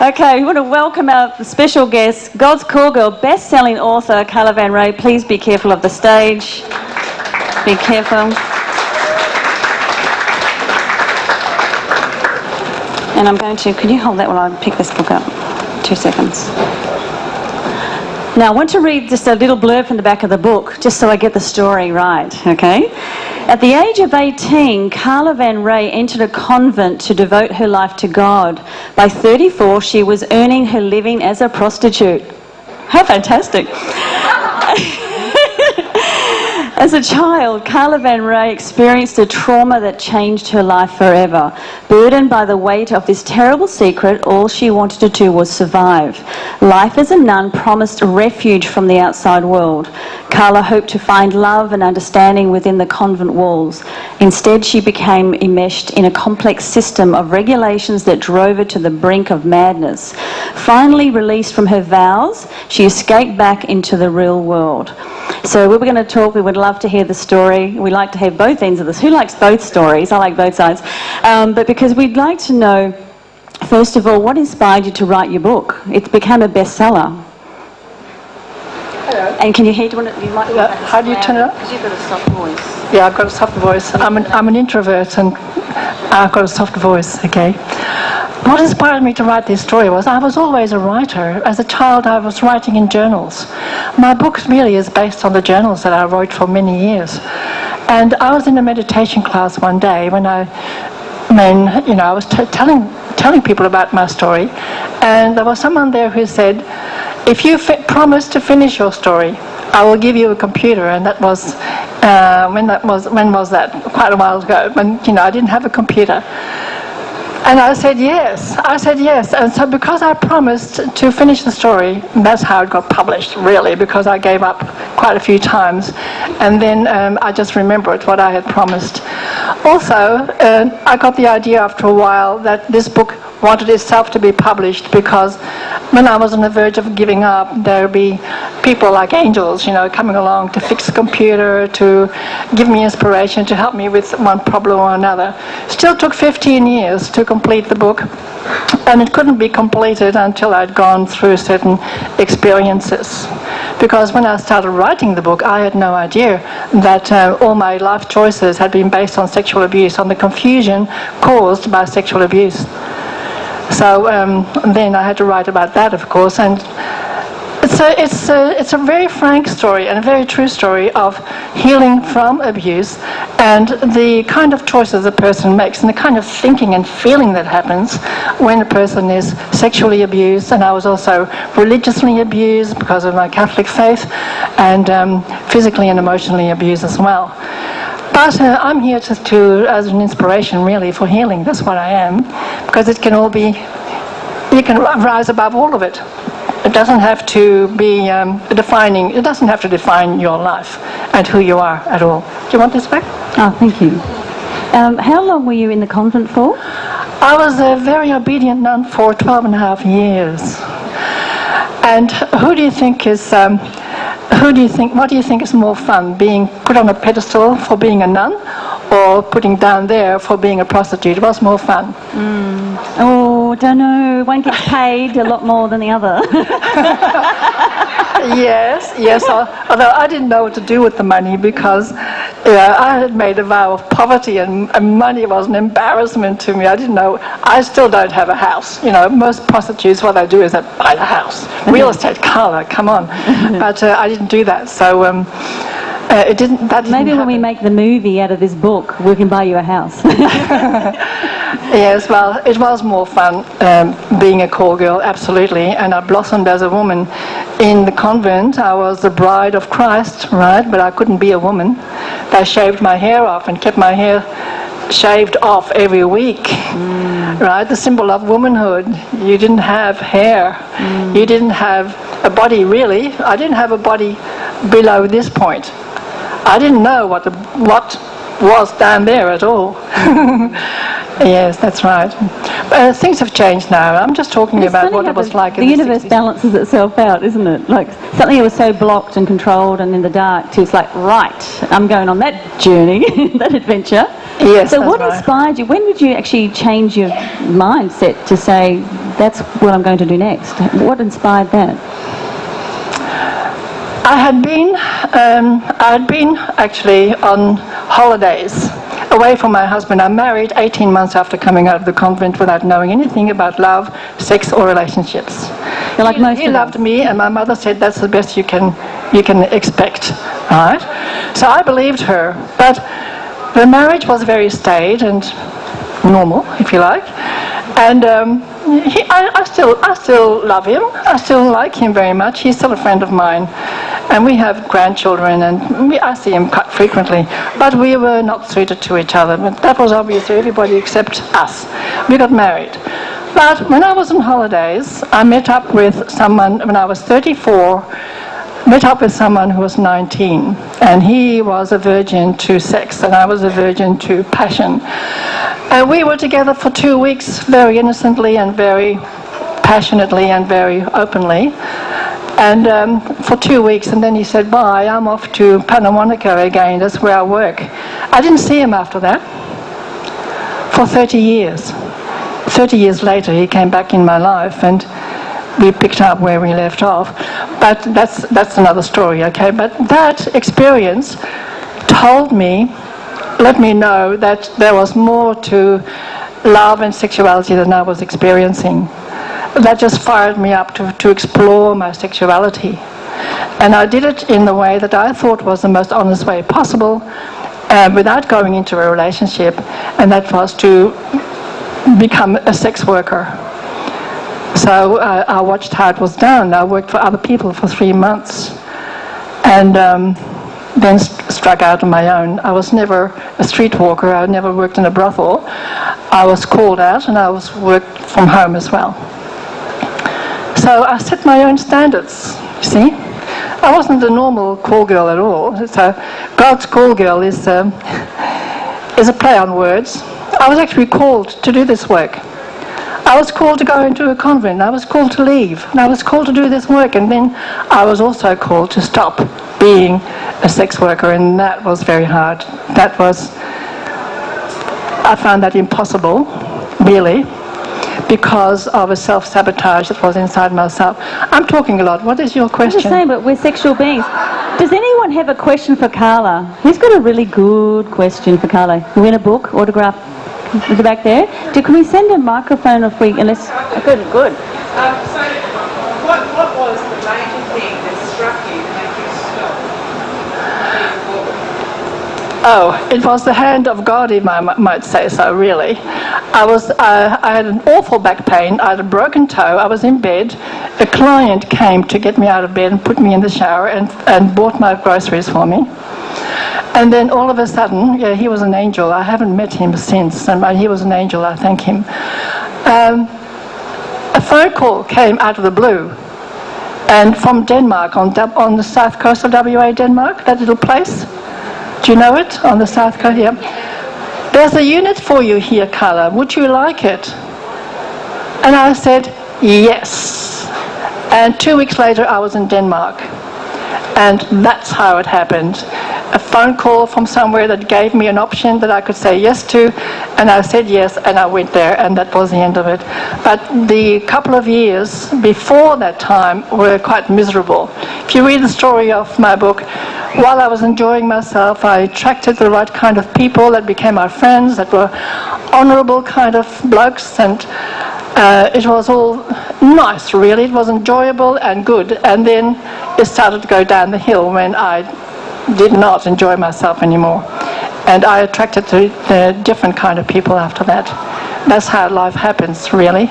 Okay, we want to welcome our special guest, God's Call Girl, best-selling author, Carla van Raay. Please be careful of the stage. Be careful. And I'm going to, could you hold that while I pick this book up? 2 seconds. Now, I want to read just a little blurb from the back of the book, just so I get the story right, okay? At the age of 18, Carla van Raay entered a convent to devote her life to God. By 34, she was earning her living as a prostitute. How fantastic. As a child, Carla van Raay experienced a trauma that changed her life forever. Burdened by the weight of this terrible secret, all she wanted to do was survive. Life as a nun promised refuge from the outside world. Carla hoped to find love and understanding within the convent walls. Instead, she became enmeshed in a complex system of regulations that drove her to the brink of madness. Finally released from her vows, she escaped back into the real world. So we were going to talk, we would love to hear the story. We like to have both ends of this. Who likes both stories? I like both sides. But because we'd like to know, first of all, what inspired you to write your book? It became a bestseller. Hello. And can you hear? How do you turn it up? Because you've got a soft voice. Yeah, I've got a soft voice. I'm an introvert and I've got a soft voice, okay. What inspired me to write this story was I was always a writer. As a child, I was writing in journals. My book really is based on the journals that I wrote for many years. And I was in a meditation class one day when I was telling people about my story, and there was someone there who said, if you promise to finish your story, I will give you a computer. And that was, when was that? Quite a while ago, when, I didn't have a computer. And I said yes. And so because I promised to finish the story, that's how it got published, really, because I gave up quite a few times. And then I just remembered what I had promised. Also, I got the idea after a while that this book wanted itself to be published, because when I was on the verge of giving up, there would be people like angels, coming along to fix the computer, to give me inspiration, to help me with one problem or another. Still took 15 years to complete the book, and it couldn't be completed until I'd gone through certain experiences. Because when I started writing the book, I had no idea that all my life choices had been based on sexual abuse, on the confusion caused by sexual abuse. So then I had to write about that, of course, and it's a very frank story and a very true story of healing from abuse, and the kind of choices a person makes and the kind of thinking and feeling that happens when a person is sexually abused. And I was also religiously abused because of my Catholic faith, and physically and emotionally abused as well. But I'm here as an inspiration, really, for healing. That's what I am, because it can all be, you can rise above all of it. It doesn't have to be it doesn't have to define your life and who you are at all. Do you want this back? Oh, thank you. How long were you in the convent for? I was a very obedient nun for 12 and a half years. And what do you think is more fun, being put on a pedestal for being a nun, or putting down there for being a prostitute? What's more fun? Oh, don't know. One gets paid a lot more than the other. Yes. Although I didn't know what to do with the money, because I had made a vow of poverty, and money was an embarrassment to me. I didn't know. I still don't have a house. Most prostitutes, what they do is they buy the house. Real estate, Carla, come on. But I didn't do that. So it didn't. That Maybe didn't when we make the movie out of this book, we can buy you a house. Yes, well, it was more fun being a call girl, absolutely, and I blossomed as a woman. In the convent, I was the bride of Christ, right, but I couldn't be a woman. They shaved my hair off and kept my hair shaved off every week, right, the symbol of womanhood. You didn't have hair. You didn't have a body, really. I didn't have a body below this point. I didn't know what was down there at all. Yes, that's right. Things have changed now. I'm just talking about what it was like in the 60s. The universe balances itself out, isn't it? Like something that was so blocked and controlled and in the dark, to it's like, right, I'm going on that journey, that adventure. Yes. So what inspired you? When did you actually change your mindset to say, that's what I'm going to do next? What inspired that? I had been actually on holidays away from my husband. I married 18 months after coming out of the convent without knowing anything about love, sex or relationships. Like He loved me, and my mother said that's the best you can expect, right? So I believed her, but the marriage was very staid and normal, if you like, and I still love him. I still like him very much. He's still a friend of mine, and we have grandchildren, and I see him quite frequently. But we were not suited to each other. But that was obvious to everybody except us. We got married. But when I was on holidays, I met up with someone when I was 34. Met up with someone who was 19, and he was a virgin to sex, and I was a virgin to passion. And we were together for 2 weeks, very innocently and very passionately and very openly. And for 2 weeks, and then he said, bye, I'm off to Panamonica again, that's where I work. I didn't see him after that for 30 years. 30 years later, he came back in my life, and we picked up where we left off. But that's another story, okay? But that experience told me, let me know that there was more to love and sexuality than I was experiencing. That just fired me up to explore my sexuality. And I did it in the way that I thought was the most honest way possible, without going into a relationship, and that was to become a sex worker. So I watched how it was done. I worked for other people for 3 months, and then struck out on my own. I was never a streetwalker. I never worked in a brothel. I was called out, and I worked from home as well. So I set my own standards, you see. I wasn't a normal call girl at all. So God's call girl is a play on words. I was actually called to do this work. I was called to go into a convent. I was called to leave. And I was called to do this work. And then I was also called to stop being a sex worker. And that was very hard. I found that impossible, really, because of a self-sabotage that was inside myself. I'm talking a lot. What is your question? I'm the same, but we're sexual beings. Does anyone have a question for Carla? Who's got a really good question for Carla? You win a book, autograph at the back there. Can we send a microphone if we... Unless, good. So, what was the major thing that struck you to make you stop? Oh, it was the hand of God, if I might say so, really. I had an awful back pain. I had a broken toe. I was in bed. A client came to get me out of bed and put me in the shower and bought my groceries for me. And then all of a sudden, yeah, he was an angel. I haven't met him since, and he was an angel. I thank him. A phone call came out of the blue, and from Denmark, on the south coast of WA, Denmark, that little place. Do you know it? On the south coast, yeah. There's a unit for you here, Carla. Would you like it? And I said, yes. And 2 weeks later, I was in Denmark. And that's how it happened. A phone call from somewhere that gave me an option that I could say yes to, and I said yes, and I went there, and that was the end of it. But the couple of years before that time were quite miserable. If you read the story of my book, while I was enjoying myself, I attracted the right kind of people that became my friends, that were honourable kind of blokes, and it was all nice, really. It was enjoyable and good. And then it started to go down the hill when I did not enjoy myself anymore. And I attracted the different kind of people after that. That's how life happens, really.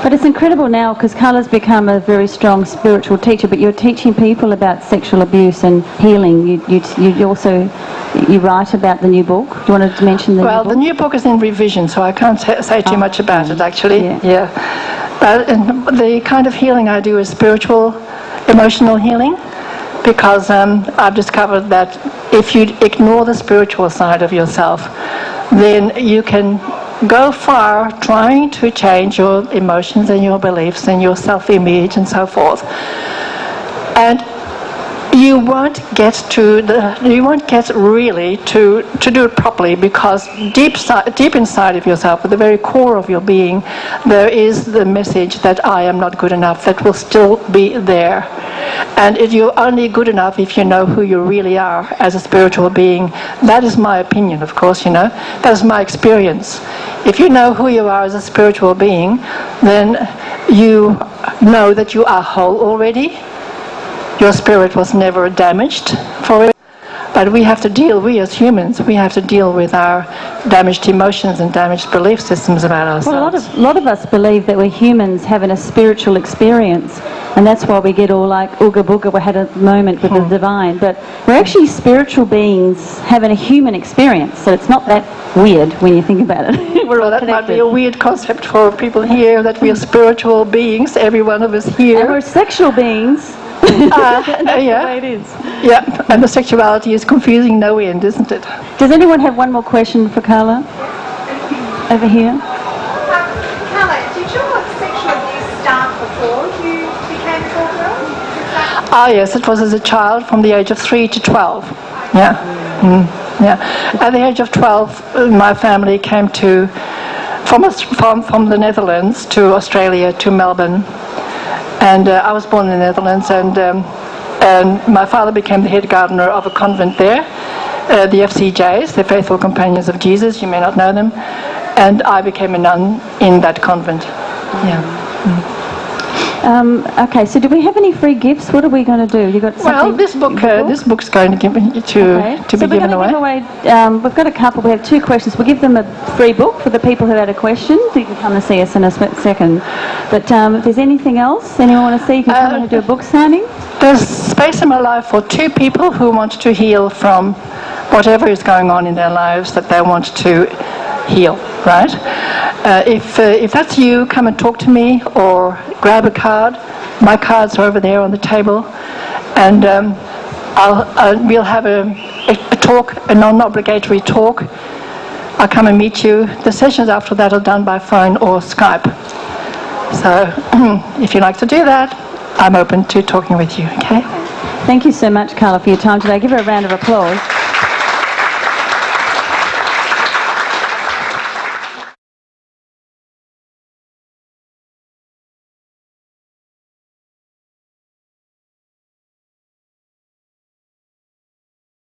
But it's incredible now, because Carla's become a very strong spiritual teacher, but you're teaching people about sexual abuse and healing. You also write about the new book. Do you want to mention the new book? Well, the new book is in revision, so I can't say too much about it, actually. Yeah. The kind of healing I do is spiritual, emotional healing, because I've discovered that if you ignore the spiritual side of yourself, then you can go far trying to change your emotions and your beliefs and your self-image and so forth. And you won't get really to do it properly, because deep inside of yourself, at the very core of your being, there is the message that I am not good enough, that will still be there. And you're only good enough if you know who you really are as a spiritual being. That is my opinion, of course, you know. That is my experience. If you know who you are as a spiritual being, then you know that you are whole already. Your spirit was never damaged for it. But we as humans, we have to deal with our damaged emotions and damaged belief systems about ourselves. Well, a lot of us believe that we're humans having a spiritual experience, and that's why we get all like ooga booga, we had a moment with the divine. But we're actually spiritual beings having a human experience, so it's not that weird when you think about it. We're all that connected. Might be a weird concept for people here, that we are spiritual beings, every one of us here. And we're sexual beings. Yeah. The way it is. Yeah, and the sexuality is confusing no end, isn't it? Does anyone have one more question for Carla? Over here. Carla, did your sexual abuse start before you became a tall girl? Ah, yes, it was as a child from the age of 3 to 12. Yeah. Yeah. At the age of 12, my family came from the Netherlands to Australia, to Melbourne. And I was born in the Netherlands, and my father became the head gardener of a convent there, the FCJs, the Faithful Companions of Jesus, you may not know them, and I became a nun in that convent. Yeah. Okay, so do we have any free gifts? What are we going to do? You got something? Well, this book's going to be given away. We've got a couple. We have 2 questions. We'll give them a free book for the people who had a question. So you can come and see us in a second. But if there's anything else anyone want to see, you can come and do a book signing. There's space in my life for 2 people who want to heal from whatever is going on in their lives that they want to heal, right? If that's you, come and talk to me, or grab a card. My cards are over there on the table, and we'll have a talk, a non-obligatory talk. I'll come and meet you. The sessions after that are done by phone or Skype. So if you'd like to do that, I'm open to talking with you, okay? Thank you so much, Carla, for your time today. Give her a round of applause.